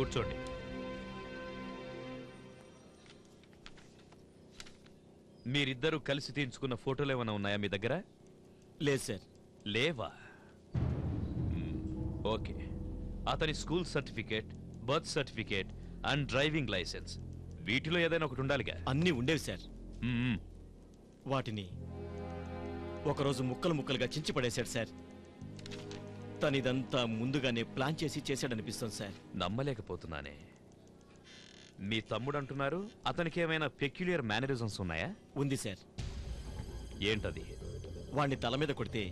కూర్చోండి. మీరిద్దరూ కలిసి తీయించుకున్న ఫోటోలు ఏమైనా ఉన్నాయా మీ దగ్గర? లేదు సార్. లేవా? ఓకే. అతని school certificate, birth certificate and driving licence వీటిలో ఏదైనా ఒకటి ఉండాలిగా. అన్నీ ఉండేవి సార్. వాటిని ఒకరోజు ముక్కలు ముక్కలుగా చించి పడేశాడు సార్. తనిదంతా ముందుగానే ప్లాన్ చేసి చేశాడనిపిస్తుంది సార్. నమ్మలేకపోతున్నానే. మీ తమ్ముడు అంటున్నారు అతనికి ఏమైనా పెక్యులియర్ మేనరిజమ్స్ ఉన్నాయా? ఉంది సార్. ఏంటది? వాణ్ణి తల మీద కొడితే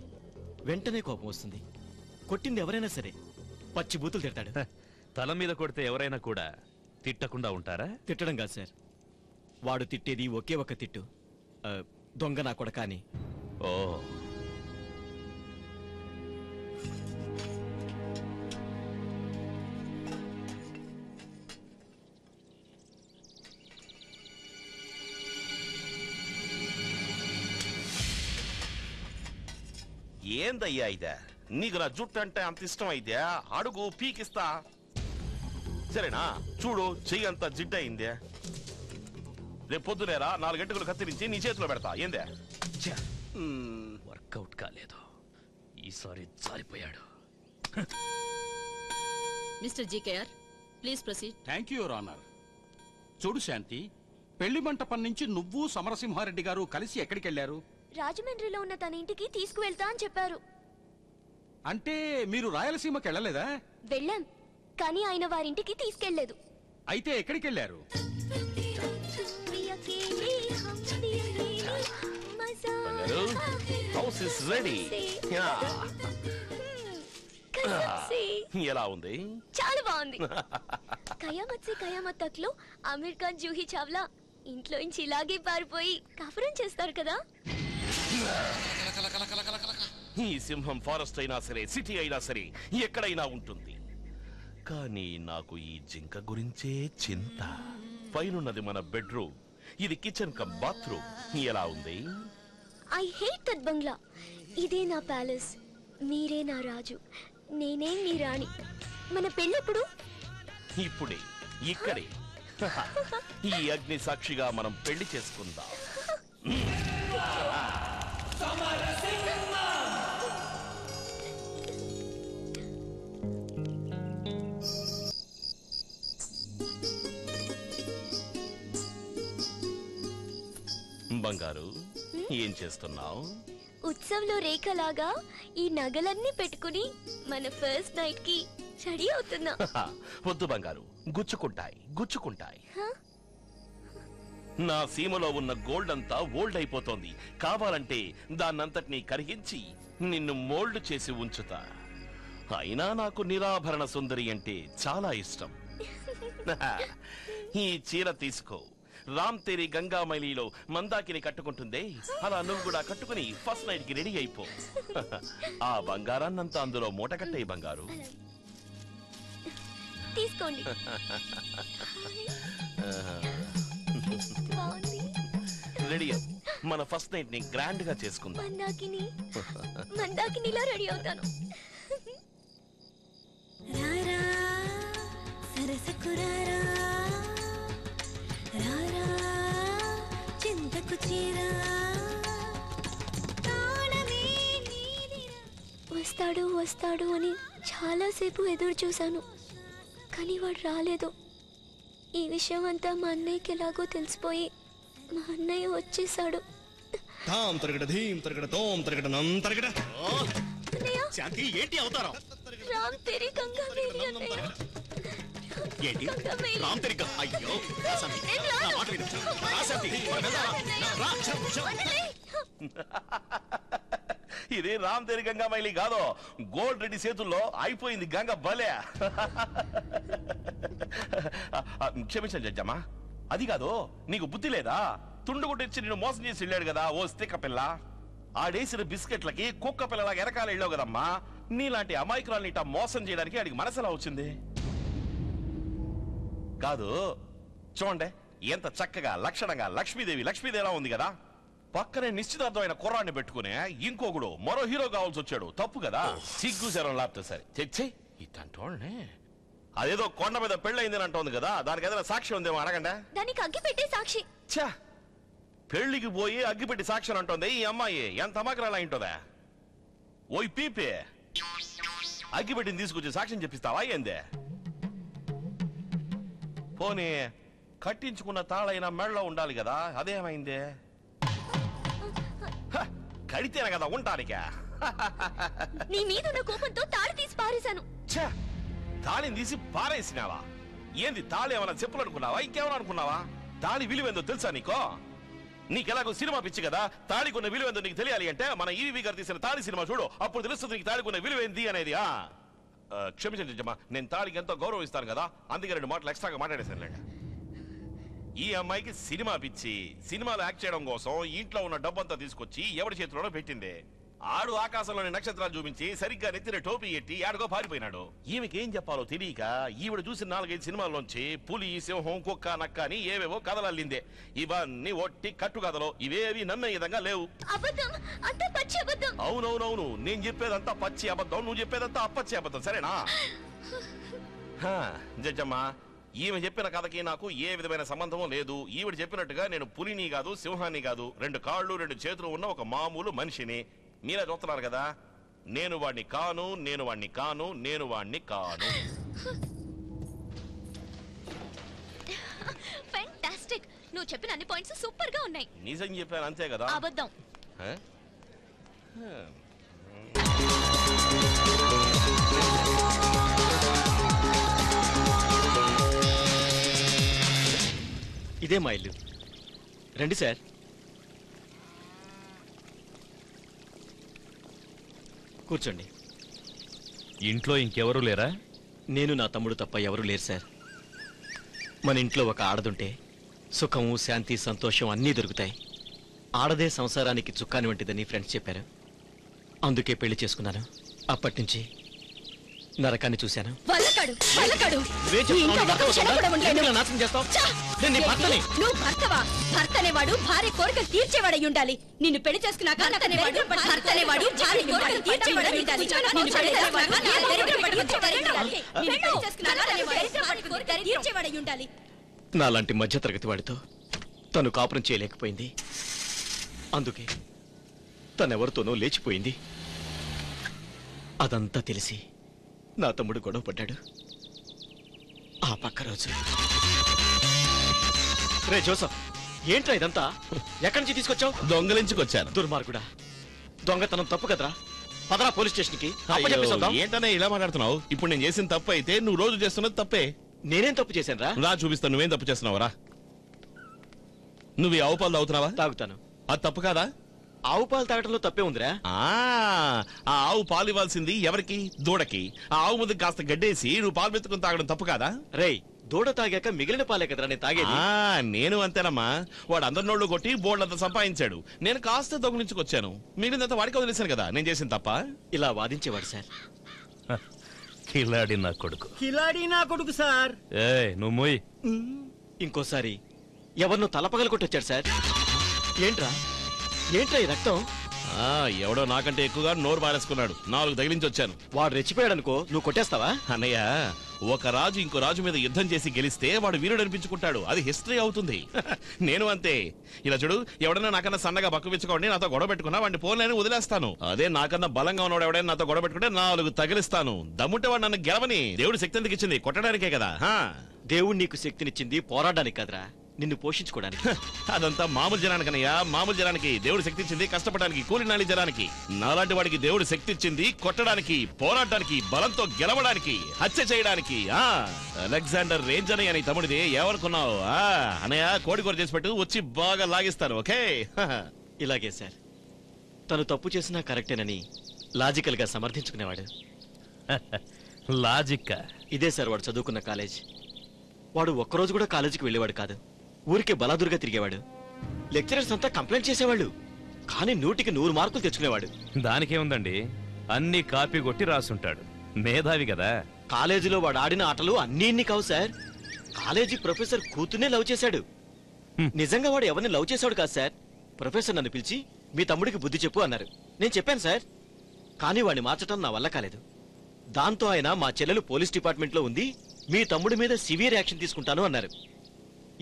వెంటనే కోపం వస్తుంది. కొట్టింది ఎవరైనా సరే పచ్చి బూతులు తిడతాడు. తల మీద కొడితే ఎవరైనా కూడా తిట్టకుండా ఉంటారా? తిట్టడం కాదు సార్, వాడు తిట్టేది ఒకే ఒక్క తిట్టు, దొంగ నా కొడకా అని. ఓ, ఏందయ్యా ఇదే? నీకు నా జుట్టు అంటే అంత ఇష్టం అయితే అడుగు పీకిస్తా. సరేనా? చూడు, చెయ్యి అంత జిడ్డయిందే. రేపు పొద్దునేరా 4 గంటలు కత్తిరించి నీ చేతిలో పెడతా. ఏందే? వర్కౌట్ కాలేదు. ఈసారి జారిపోయాడు. Mister GKR, please proceed. Thank you your honour. చూడు శాంతి, పెళ్లి మంటపం నుంచి నువ్వు సమరసింహారెడ్డి గారు కలిసి ఎక్కడికి వెళ్ళారు? రాజమండ్రిలో ఉన్న తన ఇంటికి తీసుకువెళ్తా అని చెప్పారు. అంటే మీరు రాయలసీమకి వెళ్ళలేదా? వెళ్ళాం, కానీ ఆయన వారింటికి తీసుకెళ్లేదు. అయితే ఎక్కడికి వెళ్ళారు? House is ready. ఎలా ఉంది? చాలా బాగుంది. కయామత్ సే కయామత్ తక్ లో అమీర్ ఖాన్, జూహీ చావ్లా ఇంట్లో నుంచి ఇలాగే పారిపోయి కాపురం చేస్తారు కదా. ఈ సింహం ఫారెస్ట్ అయినా సరే, సిటీ అయినా సరే, ఎక్కడైనా ఉంటుంది. కానీ నాకు ఈ జింక గురించే చింత. పైనున్నది మన బెడ్రూమ్, ఇది కిచెన్ కమ్ బాత్రూమ్. ఎలా ఉంది? ఐ హేట్ దట్ బంగ్లా. ఇదే నా ప్యాలెస్, మీరే నా రాజు, నేనే మీ రాణి. మన పెళ్ళెప్పుడు? ఇప్పుడే, ఇక్కడే. ఈ అగ్ని సాక్షిగా మనం పెళ్లి చేసుకుందాం. బంగారు, ఏం చేస్తున్నావు? ఉత్సవంలో రేఖలాగా ఈ నగలన్నీ పెట్టుకుని మన ఫస్ట్ నైట్ కి రెడీ అవుతున్నా. వద్దు బంగారు, గుచ్చుకుంటాయి గుచ్చుకుంటాయి. నా సీమలో ఉన్న గోల్డ్ అంతా ఓల్డ్ అయిపోతోంది. కావాలంటే దాన్నంతటినీ కరిగించి నిన్ను మోల్డ్ చేసి ఉంచుతా. అయినా నాకు నిరాభరణ సుందరి అంటే చాలా ఇష్టం. ఈ చీర తీసుకో. రామ్ తేరీ గంగామైలిలో మందాకిని కట్టుకుంటుందే, అలా నువ్వు కూడా కట్టుకుని ఫస్ట్ నైట్ కి రెడీ అయిపో. ఆ బంగారాన్నంతా అందులో మూట కట్టేయి బంగారు. తీసుకోండి. రెడీ. మన ఫస్ట్ నైట్ ని గ్రాండ్ గా చేసుకుందాం. మందాకినిలా రెడీ అవుతాను. వస్తాడు వస్తాడు అని చాలాసేపు ఎదురు చూశాను, కానీ వాడు రాలేదు. ఈ విషయం అంతా మా అన్నయ్యకి ఎలాగో తెలిసిపోయి మా అన్నయ్య వచ్చేసాడు. రామ్ తేరీ గంగామైలి అన్నయ్య. ఇది రామ్ తేరీ గంగామైలి కాదు, గోల్డ్ రెడ్డి చేతుల్లో అయిపోయింది గంగ. బలే. క్షమించండి జడ్జమ్మా, అది కాదు. నీకు బుద్ధి లేదా? తుండు కొట్టించి నిన్ను మోసం చేసి వెళ్ళాడు కదా ఓ స్తిక్క పిల్ల. ఆడేసిన బిస్కెట్లకి కుక్క పిల్లలాగా ఎరకాల వెళ్ళావు కదమ్మా. నీలాంటి అమాయకురాల్ని ఇట్టా మోసం చేయడానికి ఆడికి మనసులా వచ్చింది కాదు. చూడండి ఎంత చక్కగా లక్షణంగా లక్ష్మీదేవిలా ఉంది కదా. పక్కనే నిశ్చితార్థమైన కుర్రాన్ని పెట్టుకునే ఇంకొకడు మరో హీరో కావాల్సి వచ్చాడు. తప్పు కదా. సిగ్గు శరం లాపితే సరే తెచ్చే ఇట్టంటోళ్ళనే. అదేదో కొండ మీద పెళ్ళయిందని అంటోంది కదా, దానికి ఏదైనా సాక్ష్యం ఉందేమో అడగండి. దానికి అగ్గి పెట్టే సాక్షి. ఛా, పెళ్లికి పోయి అగ్గిపెట్టి సాక్ష్యం అంటోంది ఈ అమ్మాయి. ఎంత అమాకరాలు అయింటుందా? ఓయ్ పీపే, అగ్గిపెట్టిని తీసుకొచ్చి సాక్ష్యం చెప్పిస్తావా ఏందే? పోనీ కట్టించుకున్న తాళైనా మెడలో ఉండాలి కదా, అదేమైందే? కడితేనే కదా ఉంటానిక. నీ మీద ఉన్న కోపంతో తాళి తీసి పారేశాను. ఛా, తాళిని తీసి పారేసినావా? ఏంది తాళి ఏమన్నా చెప్పులు అనుకున్నావా, ఇంకేమన్నా అనుకున్నావా? తాళి విలువేందో తెలుసా నీకో? నీకెలాగో సినిమా పిచ్చి కదా, తాళికున్న విలువేందో నీకు తెలియాలి అంటే మన ఈవీ గారు తీసిన తాళి సినిమా చూడు, అప్పుడు తెలుస్తుంది నీకు తాళికున్న విలువేంది అనేది. క్షమించండి జమ్మా, నేను తాళికి ఎంతో గౌరవం ఇస్తాను కదా, అందుకే 2 మాటలు ఎక్స్ట్రాగా మాట్లాడేశాను. ఈ అమ్మాయికి సినిమా పిచ్చి. సినిమాలో యాక్ట్ చేయడం కోసం ఇంట్లో ఉన్న డబ్బంతా తీసుకొచ్చి ఎవరి చేతిలోనో పెట్టింది. ఆడు ఆకాశంలోని నక్షత్రాలు చూపించి సరిగ్గా నెత్తిన టోపీ ఎట్టి ఆడుకో పారిపోయినాడు. ఈమెకి ఏం చెప్పాలో తెలియక ఈవిడ చూసిన 4-5 సినిమాల్లోంచి పులి, సింహం, కుక్క, నక్క అని ఏవేవో కథలు అల్లిందే. ఇవన్నీ ఒట్టి కట్టు కథలు, ఇవేవి నమ్మే విధంగా లేవు. అవునవునవును, నేను చెప్పేదంతా పచ్చి అబద్ధం, నువ్వు చెప్పేదంతా అప్పచ్చి అబద్ధం, సరేనా? జడ్జమ్మా, ఈమె చెప్పిన కథకి నాకు ఏ విధమైన సంబంధం లేదు. ఈవిడ చెప్పినట్టుగా నేను పులిని కాదు, సింహాన్ని కాదు, 2 కాళ్ళు 2 చేతులు ఉన్న ఒక మామూలు మనిషిని. మీరే చూస్తున్నారు కదా, నేను వాణ్ణి కాను, నేను వాణ్ణి కాను, నేను వాణ్ణి కాను. ఫెంటాస్టిక్. నువ్వు చెప్పిన అన్ని పాయింట్స్ సూపర్ గా ఉన్నాయి. నిజం చెప్పాను అంతే కదా. అబద్ధం. ఇదే మా ఇల్లు, రండి సార్. కూర్చోండి. ఇంట్లో ఇంకెవరూ లేరా? నేను నా తమ్ముడు తప్ప ఎవరూ లేరు సార్. మన ఇంట్లో ఒక ఆడదుంటే సుఖము, శాంతి, సంతోషం అన్నీ దొరుకుతాయి. ఆడదే సంసారానికి చుక్కాని వంటిదని ఫ్రెండ్స్ చెప్పారు, అందుకే పెళ్లి చేసుకున్నాను. అప్పటి నుంచి నరకాన్ని చూశాను. నువ్వు భర్తవా? భర్తనేవాడు భార్య కోరికలు తీర్చేవాడై ఉండాలి. నిన్ను పెళ్లి చేసుకున్నాక భర్తనేవాడు భార్య కోరికలు తీర్చేవాడై ఉండాలి. నాలాంటి మధ్యతరగతి వాడితో తను కాపురం చేయలేకపోయింది, అందుకే తనెవరితోనో లేచిపోయింది. అదంతా తెలిసి నా తమ్ముడు గొడవ పడ్డాడు. ఆ పక్క రోజు రే జోసఫ్, ఏంట్రా ఇదంతా? ఎక్కడి నుంచి తీసుకొచ్చావు? దొంగలించుకొచ్చాను. దుర్మార్గుడా, దొంగతనం తప్పు కదరా. పదరా పోలీస్ స్టేషన్ కి. ఏంటనే ఇలా మాట్లాడుతున్నావు? ఇప్పుడు నేను చేసిన తప్పు అయితే నువ్వు రోజు చేస్తున్నది తప్పే. నేనేం తప్పు చేశాను రా? రా చూపిస్తాను నువ్వేం తప్పు చేస్తున్నావురా. నువ్వు ఈ ఆవు పాలు తాగుతున్నావా? తాగుతాను. అది తప్పు కాదా? ఆవు పాలు తాగటంలో తప్పే ఉందిరా. ఆ ఆవు పాలు ఇవ్వాల్సింది ఎవరికి? దూడకి. ఆ ఆవు ముందు కాస్త గడ్డేసి నువ్వు పాలు మెత్తుకుని తాగడం తప్పు కాదా? రేయ్, దూడ తాగాక మిగిలిన పాలే కదరా నేను తాగేది. నేను అంతేనమ్మా. వాడు అందరి నోళ్ళు కొట్టి బోర్డంతా సంపాదించాడు, నేను కాస్త దొంగలించుకొచ్చాను. మిగిలినంత వాడికి వదిలేశాను కదా, నేను చేసిన తప్ప? ఇలా వాదించేవాడు సార్. కిలాడి నా కొడుకు. కిలాడి నా కొడుకు సార్. నువ్వు మోయ్. ఇంకోసారి ఎవరినో తలపగలు కొట్టొచ్చాడు సార్. ఏంట్రా ఏంట్రా ఈ రక్తం? ఎవడో నాకంటే ఎక్కువగా నోరు బారేసుకున్నాడు, 4 తగిలించి వచ్చాను. వాడు రెచ్చిపోయాడు అనుకో, నువ్వు కొట్టేస్తావా? అన్నయ్య, ఒక రాజు ఇంకో రాజు మీద యుద్ధం చేసి గెలిస్తే వాడు వీరుడు అనిపించుకుంటాడు, అది హిస్టరీ అవుతుంది. నేను అంతే. ఇలా చూడు, ఎవడన్నా నాకన్నా సన్నగా బక్కవించుకోండి నాతో గొడవ పెట్టుకున్నా వాడిని పోలేని వదిలేస్తాను. అదే నాకన్నా బలంగా ఉన్నాడు ఎవడైనా నాతో గొడవ పెట్టుకుంటే 4 తగిలిస్తాను. దమ్ముంటే వాడు నన్ను గెలవని. దేవుడు శక్తి ఎందుకు ఇచ్చింది? కొట్టడానికే కదా. దేవుడు నీకు శక్తినిచ్చింది పోరాడడానికి కదరా, నిన్ను పోషించుకోవడానికి. అదంతా మామూలు జనానికనయ్యా. మామూలు జనానికి దేవుడు శక్తి ఇచ్చింది కష్టపడడానికి, కూలినాలి జనానికి. నాలాంటి వాడికి దేవుడు శక్తి ఇచ్చింది కొట్టడానికి, పోరాడడానికి, బలంతో గెలవడానికి, హత్య చేయడానికి. అలెగ్జాండర్ రేంజ్ అని తమ్ముడిది. ఏమనుకున్నావు? అనయ్య, కోడి కూర చేసి పెట్టు, వచ్చి బాగా లాగిస్తారు. ఓకే? ఇలాగే సార్. తను తప్పు చేసినా కరెక్టేనని లాజికల్ గా సమర్థించుకునేవాడు. లాజిక్? ఇదే సార్ వాడు చదువుకున్న కాలేజ్. వాడు ఒక్కరోజు కూడా కాలేజీకి వెళ్ళేవాడు కాదు, ఊరికే బలాదురుగా తిరిగేవాడు. లెక్చరర్స్ అంతా కంప్లైంట్ చేసేవాళ్ళు, కానీ 100కి 100 మార్కులు తెచ్చుకునేవాడు. దానికేముందండి, అన్ని కాపీ కొట్టి రాసుంటాడు, మేధావి కదా. కాలేజీలో వాడు ఆడిన ఆటలు అన్నీ కావు సార్. కాలేజీ ప్రొఫెసర్ కూతుర్నే లవ్ చేశాడు. నిజంగా వాడు ఎవరిని లవ్ చేశాడు కాదు సార్. ప్రొఫెసర్ నన్ను పిలిచి మీ తమ్ముడికి బుద్ధి చెప్పు అన్నారు. నేను చెప్పాను సార్, కానీ వాడిని మార్చటం నా వల్ల కాలేదు. దాంతో ఆయన మా చెల్లెలు పోలీస్ డిపార్ట్మెంట్ లో ఉంది, మీ తమ్ముడి మీద సివియర్ యాక్షన్ తీసుకుంటాను అన్నారు.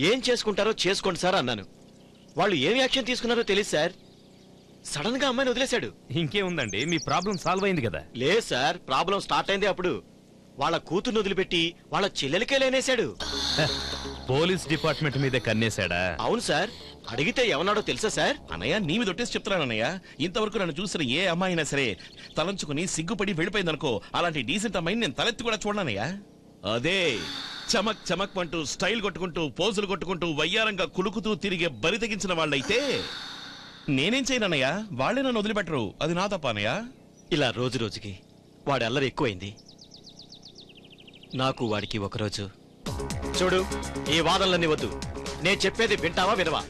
ఏం చేసుకుంటారో చేసుకోండి సార్ అన్నాను. వాళ్ళు ఏం యాక్షన్ తీసుకున్నారో తెలియదు సార్. సడన్ గా అమ్మాయిని వదిలేశాడు. ఇంకేముందండి, మీ ప్రాబ్లం సాల్వ్ అయింది కదా. లేదు సార్, ప్రాబ్లం స్టార్ట్ అయింది అప్పుడు. వాళ్ళ కూతుర్ని వదిలిపెట్టి వాళ్ళ చెల్లెలికే లేనేశాడు. పోలీస్ డిపార్ట్మెంట్ మీదే కన్నేశాడా? అవును సార్. అడిగితే ఏమన్నాడో తెలుసా సార్? అన్నయ్య నీ మీద ఒట్టేసి చెప్తున్నాను అన్నయ్య, ఇంతవరకు నన్ను చూసిన ఏ అమ్మాయి అయినా సరే తలంచుకుని సిగ్గుపడి వెళ్ళిపోయిందనుకో, అలాంటి డీసెంట్ అమ్మాయిని నేను తలెత్తి కూడా చూడనయ్యా. అదే చమక్ చమక్ అంటూ స్టైల్ కొట్టుకుంటూ పోజులు కొట్టుకుంటూ వయ్యారంగా కులుకుతూ తిరిగే బరి తెగించిన వాళ్ళైతే నేనేం చేయనన్నయ్య, వాళ్లే నన్ను వదిలిపెట్టరు. అది నా తప్ప అన్నయ్య. ఇలా రోజు రోజుకి వాడి అల్లరి ఎక్కువైంది. నాకు వాడికి ఒకరోజు చూడు, ఈ వాదనలన్నీ వద్దు. నేను చెప్పేది వింటావా వినవా?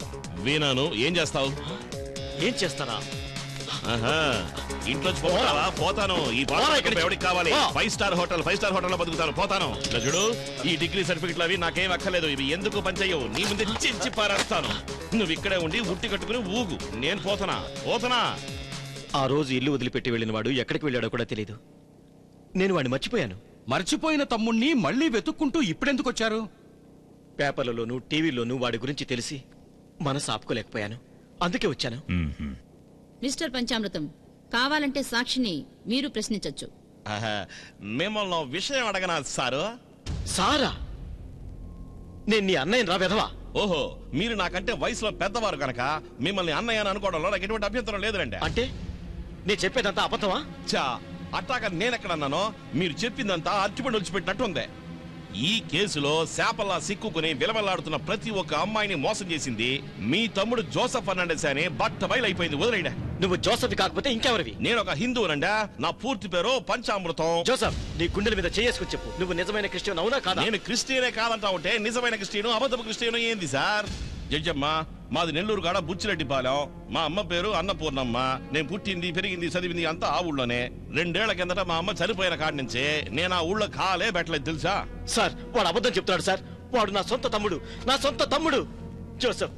వీణాను, ఏం చేస్తావు? ఏం చేస్తానా? ఇంట్లో పోతావా? పోతాను. ఈ ఎవరికి కావాలి? 5 స్టార్ హోటల్ లో బతుకుతాను, పోతాను. చూడు, ఈ డిగ్రీ సర్టిఫికెట్లు అవి నాకేం అక్కర్లేదు. ఇవి ఎందుకు పనిచేయవు? నీ ముందే చించి పారేస్తాను. నువ్వు ఇక్కడే ఉండి ఉట్టి కట్టుకుని ఊగు. నేను పోతానా. ఆ రోజు ఇల్లు వదిలిపెట్టి వెళ్ళిన వాడు ఎక్కడికి వెళ్ళాడో కూడా తెలియదు. నేను వాడిని మర్చిపోయాను. మర్చిపోయిన తమ్ముణ్ణి మళ్ళీ వెతుక్కుంటూ ఇప్పుడెందుకు వచ్చారు? పేపర్లలోనూ టీవీలోనూ వాడి గురించి తెలిసి మనసు ఆపుకోలేకపోయాను. అందుకే వచ్చాను. మిస్టర్ పంచామృతం, కావాలంటే సాక్షిని మీరు ప్రశ్నించొచ్చు. మిమ్మల్ని విషయం అడగనా సారు? సారా? నేను నీ అన్నయ్య రా వెధవా. ఓహో, మీరు నాకంటే వయసులో పెద్దవారు కనుక మిమ్మల్ని అన్నయ్య అని అనుకోవడంలో నాకు ఎటువంటి అభ్యంతరం లేదురండి. అంటే నేను చెప్పేదంతా అబద్ధమా? చా, అట్టాక నేనెక్కడన్నానో మీరు చెప్పిందంతా అరటిపండు ఒలిచిపెట్టినట్టు ఉంది. ఈ కేసులో శాపల్లా సిక్కుకుని విలవెల్లాడుతున్న ప్రతి ఒక్క అమ్మాయిని మోసం చేసింది మీ తమ్ముడు జోసెఫ్ ఫెర్నాండెస్ అని బట్టబయలైపోయింది. వదిలేడా? నువ్వు జోసెఫ్ కాకపోతే ఇంకెవరివి? నేను ఒక హిందువునండా. నా పూర్తి పేరు పంచామృతం. జోసెఫ్, నీ గుండెల మీద చేసుకుని చెప్పు, నువ్వు నిజమైన క్రిస్టియన్ అవునా కాదా? నేను క్రిస్టియనే కాదంటా ఉంటే నిజమైన క్రిస్టియను అబద్ధపు క్రిస్టియను ఏంది సార్? జడ్జమ్మ, మాది నెల్లూరు కాడ బుచ్చిరెడ్డిపాలెం. మా అమ్మ పేరు అన్నపూర్ణమ్మ. నేను పుట్టింది, పెరిగింది, చదివింది అంతా ఆ ఊళ్ళోనే. 2 ఏళ్ల కిందట మా అమ్మ చనిపోయిన కాడి నుంచే నేను ఆ ఊళ్ళో కాలే పెట్టలేదు తెలుసా? సార్, వాడు అబద్ధం చెప్తాడు సార్. వాడు నా సొంత తమ్ముడు. జోసెఫ్,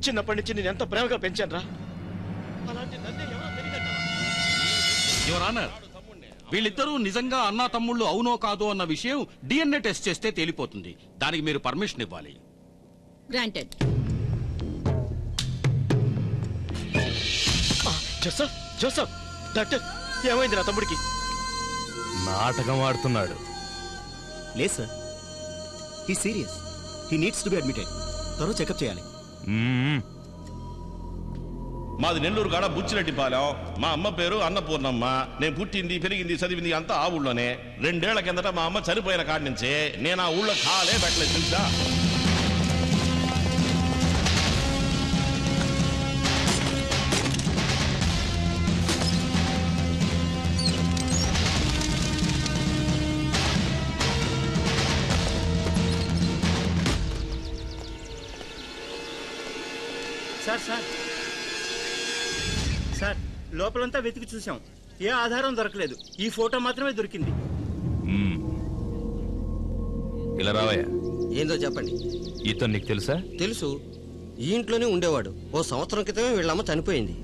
చిన్నప్పటి నుంచి నేను ఎంత ప్రేమగా పెంచాను రా. యువర్ ఆనర్, వీళ్ళిద్దరూ నిజంగా అన్నా తమ్ముళ్ళు అవునో కాదో అన్న విషయం DNA టెస్ట్ చేస్తే తేలిపోతుంది. దానికి మీరు పర్మిషన్ ఇవ్వాలి. గ్రాంటెడ్. జోసెఫ్, డాక్టర్, ఏమైంది నా తమ్ముడికి? నాటకం ఆడుతున్నాడు. లేదు sir, he serious. He needs to be admitted. త్వరగా చెకప్ చేయాలి. మాది నెల్లూరు కాడ బుచ్చిరెడ్డిపాలెం. మా అమ్మ పేరు అన్నపూర్ణమ్మ. నేను పుట్టింది, పెరిగింది, చదివింది అంతా ఆ ఊళ్ళోనే. 2 ఏళ్ల కిందట మా అమ్మ చనిపోయిన కాడి నుంచే నేను ఆ ఊళ్ళో కాలే పెట్టలేదు తెలుసా? సార్, లోపలంతా వెతికి చూసాం. ఏ ఆధారం దొరకలేదు. ఈ ఫోటో మాత్రమే దొరికింది. ఇలా రావయ్యా. ఏందో చెప్పండి. ఇతను నీకు తెలుసా? తెలుసు, ఈ ఇంట్లోనే ఉండేవాడు. ఓ సంవత్సరం క్రితమే వీళ్ళమ్మ చనిపోయింది.